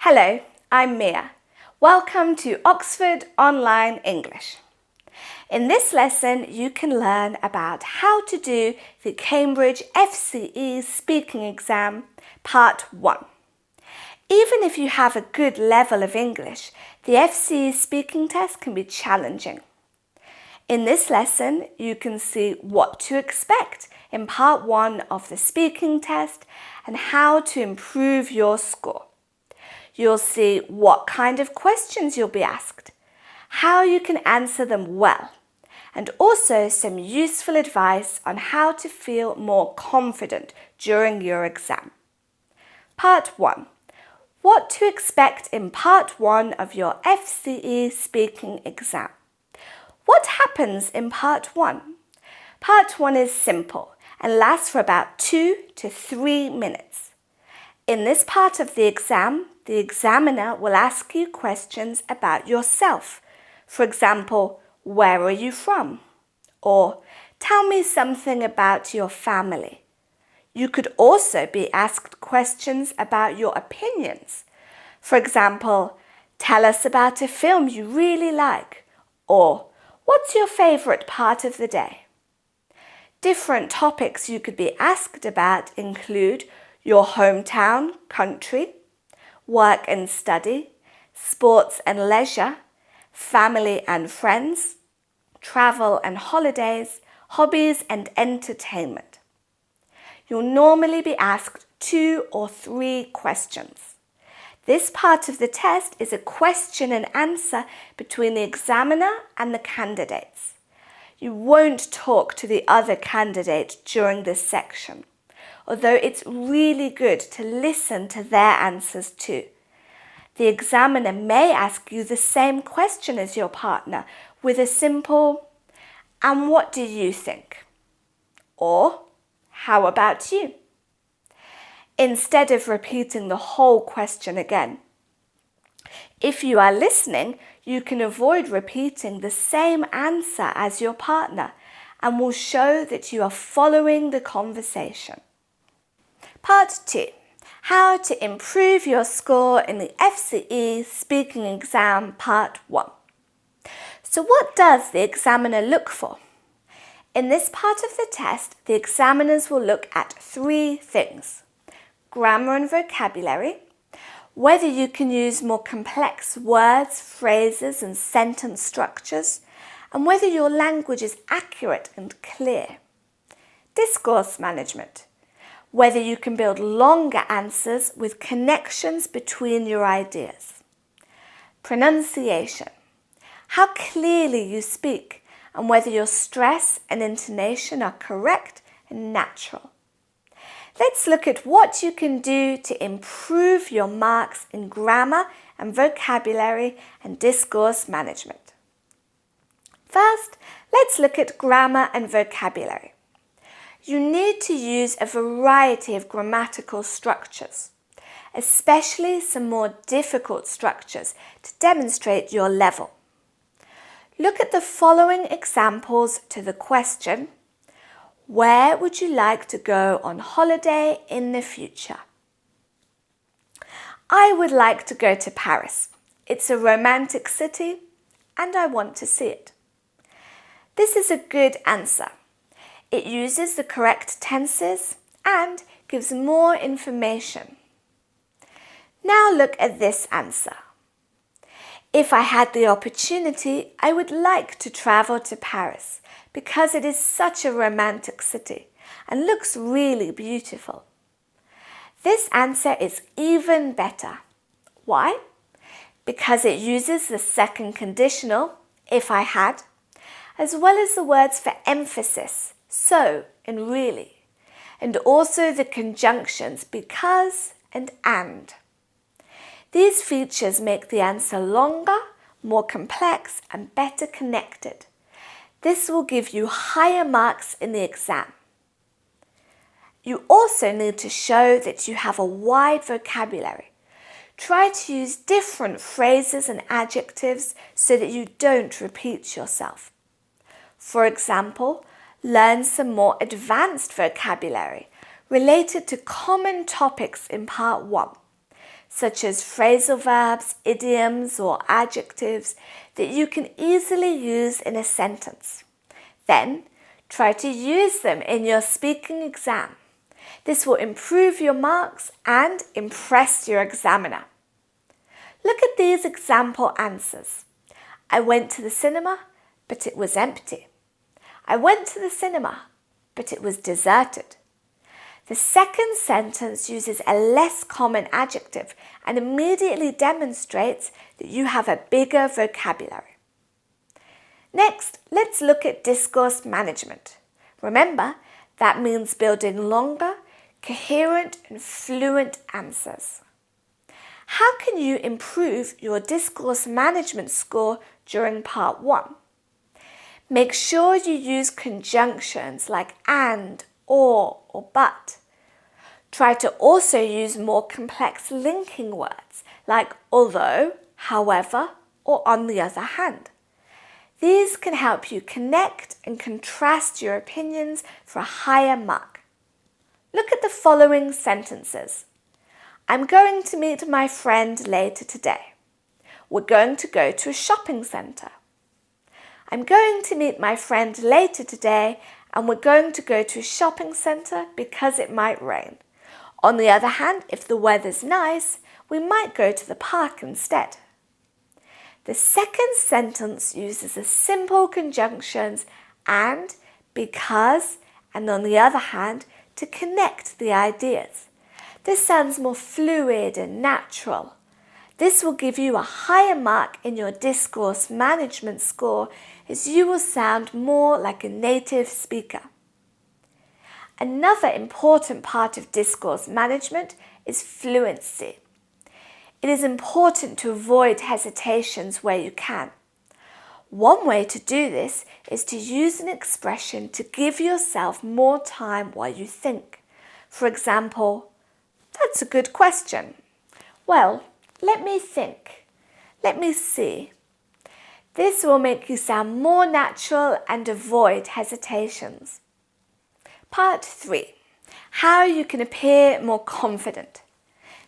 Hello, I'm Mia. Welcome to Oxford Online English. In this lesson, you can learn about how to do the Cambridge FCE Speaking Exam, Part 1. Even if you have a good level of English, the FCE speaking test can be challenging. In this lesson, you can see what to expect in Part 1 of the speaking test and how to improve your score. You'll see what kind of questions you'll be asked, how you can answer them well, and also some useful advice on how to feel more confident during your exam. Part 1. What to expect in Part 1 of your FCE speaking exam. What happens in Part 1? Part 1 is simple and lasts for about 2 to 3 minutes. In this part of the exam, the examiner will ask you questions about yourself. For example, where are you from? Or tell me something about your family. You could also be asked questions about your opinions. For example, tell us about a film you really like. Or what's your favorite part of the day? Different topics you could be asked about include your hometown, country, work and study, sports and leisure, family and friends, travel and holidays, hobbies and entertainment. You'll normally be asked 2 or 3 questions. This part of the test is a question and answer between the examiner and the candidates. You won't talk to the other candidate during this section, although it's really good to listen to their answers too. The examiner may ask you the same question as your partner with a simple, "And what do you think?" Or, "How about you?" instead of repeating the whole question again. If you are listening, you can avoid repeating the same answer as your partner and will show that you are following the conversation. Part 2. How to improve your score in the FCE Speaking Exam Part 1. So what does the examiner look for? In this part of the test, the examiners will look at 3 things: grammar and vocabulary, whether you can use more complex words, phrases and sentence structures, and whether your language is accurate and clear. Discourse management, whether you can build longer answers with connections between your ideas. Pronunciation, how clearly you speak and whether your stress and intonation are correct and natural. Let's look at what you can do to improve your marks in grammar and vocabulary and discourse management. First, let's look at grammar and vocabulary. You need to use a variety of grammatical structures, especially some more difficult structures to demonstrate your level. Look at the following examples to the question, where would you like to go on holiday in the future? I would like to go to Paris. It's a romantic city and I want to see it. This is a good answer. It uses the correct tenses and gives more information. Now look at this answer. If I had the opportunity, I would like to travel to Paris because it is such a romantic city and looks really beautiful. This answer is even better. Why? Because it uses the second conditional, if I had, as well as the words for emphasis, so and really, and also the conjunctions because and. These features make the answer longer, more complex and better connected. This will give you higher marks in the exam. You also need to show that you have a wide vocabulary. Try to use different phrases and adjectives so that you don't repeat yourself. For example, learn some more advanced vocabulary related to common topics in Part 1, such as phrasal verbs, idioms, or adjectives that you can easily use in a sentence. Then, try to use them in your speaking exam. This will improve your marks and impress your examiner. Look at these example answers. I went to the cinema, but it was empty. I went to the cinema, but it was deserted. The second sentence uses a less common adjective and immediately demonstrates that you have a bigger vocabulary. Next, let's look at discourse management. Remember, that means building longer, coherent and fluent answers. How can you improve your discourse management score during part 1? Make sure you use conjunctions like and, or but. Try to also use more complex linking words like although, however, or on the other hand. These can help you connect and contrast your opinions for a higher mark. Look at the following sentences. I'm going to meet my friend later today. We're going to go to a shopping centre. I'm going to meet my friend later today and we're going to go to a shopping centre because it might rain. On the other hand, if the weather's nice, we might go to the park instead. The second sentence uses the simple conjunctions and, because, and on the other hand, to connect the ideas. This sounds more fluid and natural. This will give you a higher mark in your discourse management score as you will sound more like a native speaker. Another important part of discourse management is fluency. It is important to avoid hesitations where you can. One way to do this is to use an expression to give yourself more time while you think. For example, that's a good question. Well, let me think. Let me see. This will make you sound more natural and avoid hesitations. Part 3. How you can appear more confident.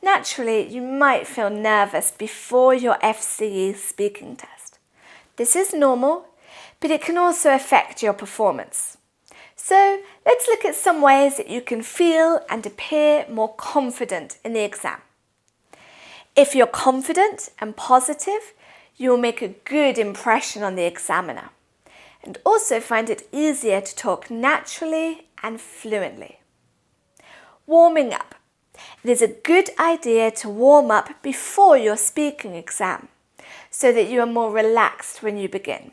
Naturally, you might feel nervous before your FCE speaking test. This is normal, but it can also affect your performance. So let's look at some ways that you can feel and appear more confident in the exam. If you're confident and positive, you will make a good impression on the examiner and also find it easier to talk naturally and fluently. Warming up. It is a good idea to warm up before your speaking exam so that you are more relaxed when you begin.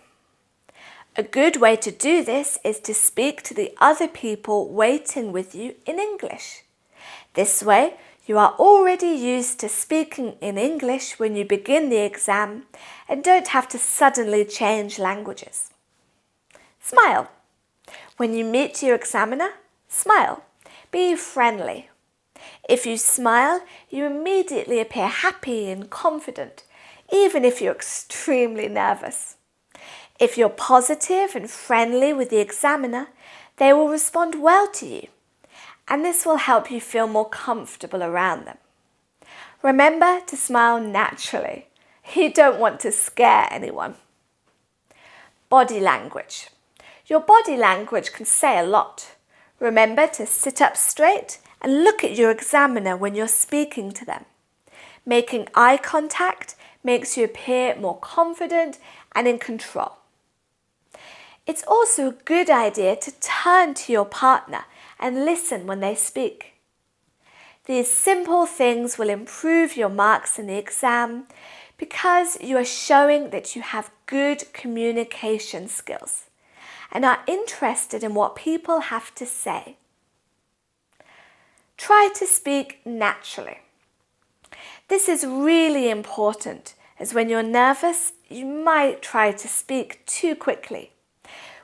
A good way to do this is to speak to the other people waiting with you in English. This way, you are already used to speaking in English when you begin the exam and don't have to suddenly change languages. Smile. When you meet your examiner, smile. Be friendly. If you smile, you immediately appear happy and confident, even if you're extremely nervous. If you're positive and friendly with the examiner, they will respond well to you, and this will help you feel more comfortable around them. Remember to smile naturally. You don't want to scare anyone. Body language. Your body language can say a lot. Remember to sit up straight and look at your examiner when you're speaking to them. Making eye contact makes you appear more confident and in control. It's also a good idea to turn to your partner and listen when they speak. These simple things will improve your marks in the exam because you are showing that you have good communication skills and are interested in what people have to say. Try to speak naturally. This is really important as when you're nervous, you might try to speak too quickly,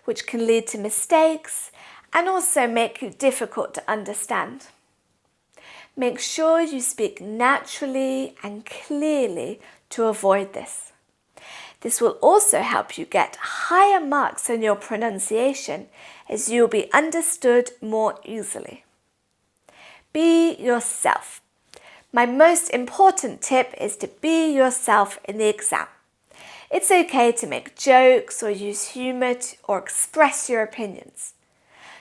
which can lead to mistakes and also make you difficult to understand. Make sure you speak naturally and clearly to avoid this. This will also help you get higher marks on your pronunciation as you'll be understood more easily. Be yourself. My most important tip is to be yourself in the exam. It's okay to make jokes or use humour or express your opinions.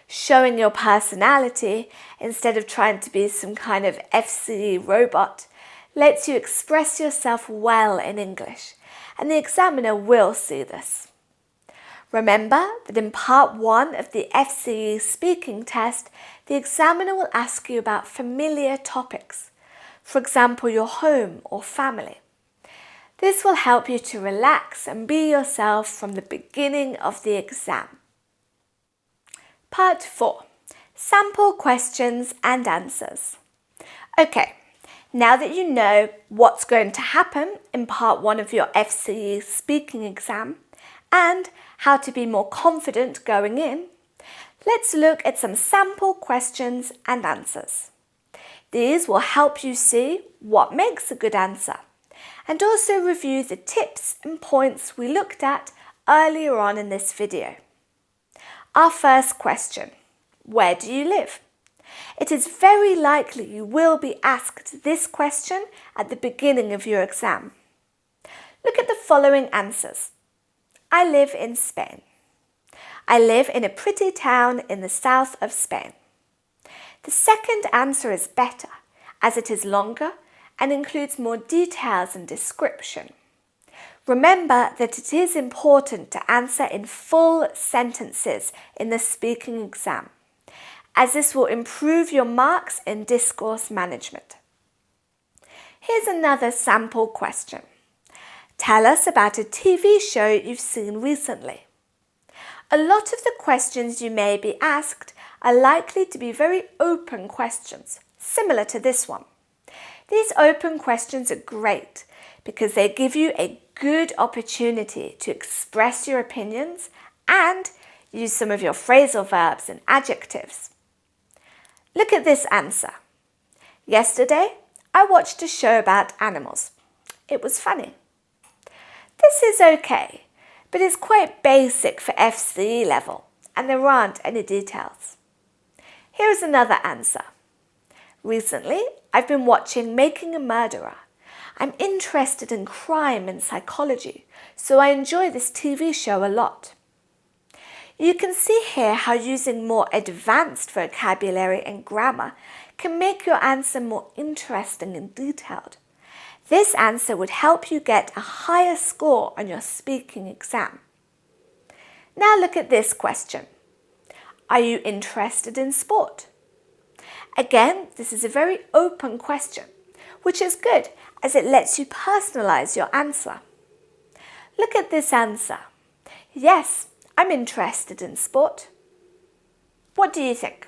Showing your personality instead of trying to be some kind of FCE robot lets you express yourself well in English, and the examiner will see this. Remember that in part 1 of the FCE speaking test, the examiner will ask you about familiar topics, for example, your home or family. This will help you to relax and be yourself from the beginning of the exam. Part 4. Sample questions and answers. Okay, now that you know what's going to happen in part 1 of your FCE speaking exam and how to be more confident going in, let's look at some sample questions and answers. These will help you see what makes a good answer and also review the tips and points we looked at earlier on in this video. Our first question, where do you live? It is very likely you will be asked this question at the beginning of your exam. Look at the following answers. I live in Spain. I live in a pretty town in the south of Spain. The second answer is better, as it is longer and includes more details and description. Remember that it is important to answer in full sentences in the speaking exam, as this will improve your marks in discourse management. Here's another sample question. Tell us about a TV show you've seen recently. A lot of the questions you may be asked are likely to be very open questions, similar to this one. These open questions are great because they give you a good opportunity to express your opinions and use some of your phrasal verbs and adjectives. Look at this answer. Yesterday, I watched a show about animals. It was funny. This is okay, but it's quite basic for FCE level, and there aren't any details. Here's another answer. Recently, I've been watching Making a Murderer. I'm interested in crime and psychology, so I enjoy this TV show a lot. You can see here how using more advanced vocabulary and grammar can make your answer more interesting and detailed. This answer would help you get a higher score on your speaking exam. Now look at this question. Are you interested in sport? Again, this is a very open question, which is good as it lets you personalize your answer. Look at this answer. Yes, I'm interested in sport. What do you think?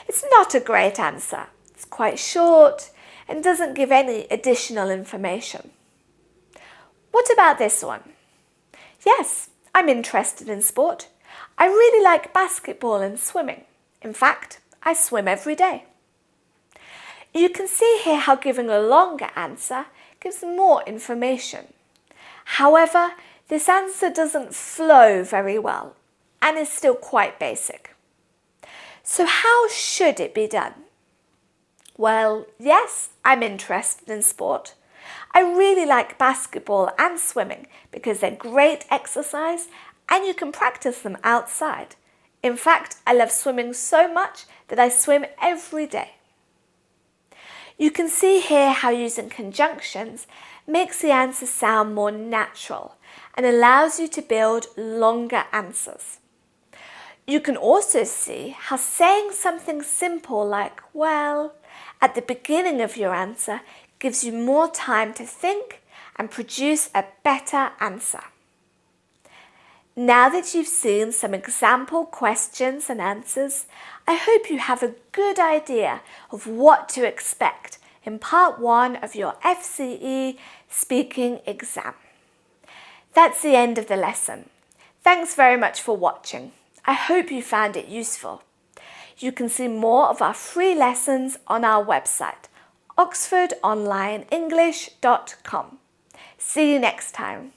It's not a great answer. It's quite short and doesn't give any additional information. What about this one? Yes, I'm interested in sport. I really like basketball and swimming. In fact, I swim every day. You can see here how giving a longer answer gives more information. However, this answer doesn't flow very well and is still quite basic. So how should it be done? Well, yes, I'm interested in sport. I really like basketball and swimming because they're great exercise and you can practice them outside. In fact, I love swimming so much that I swim every day. You can see here how using conjunctions makes the answer sound more natural and allows you to build longer answers. You can also see how saying something simple like, well, at the beginning of your answer gives you more time to think and produce a better answer. Now that you've seen some example questions and answers, I hope you have a good idea of what to expect in part 1 of your FCE speaking exam. That's the end of the lesson. Thanks very much for watching. I hope you found it useful. You can see more of our free lessons on our website, oxfordonlineenglish.com. See you next time.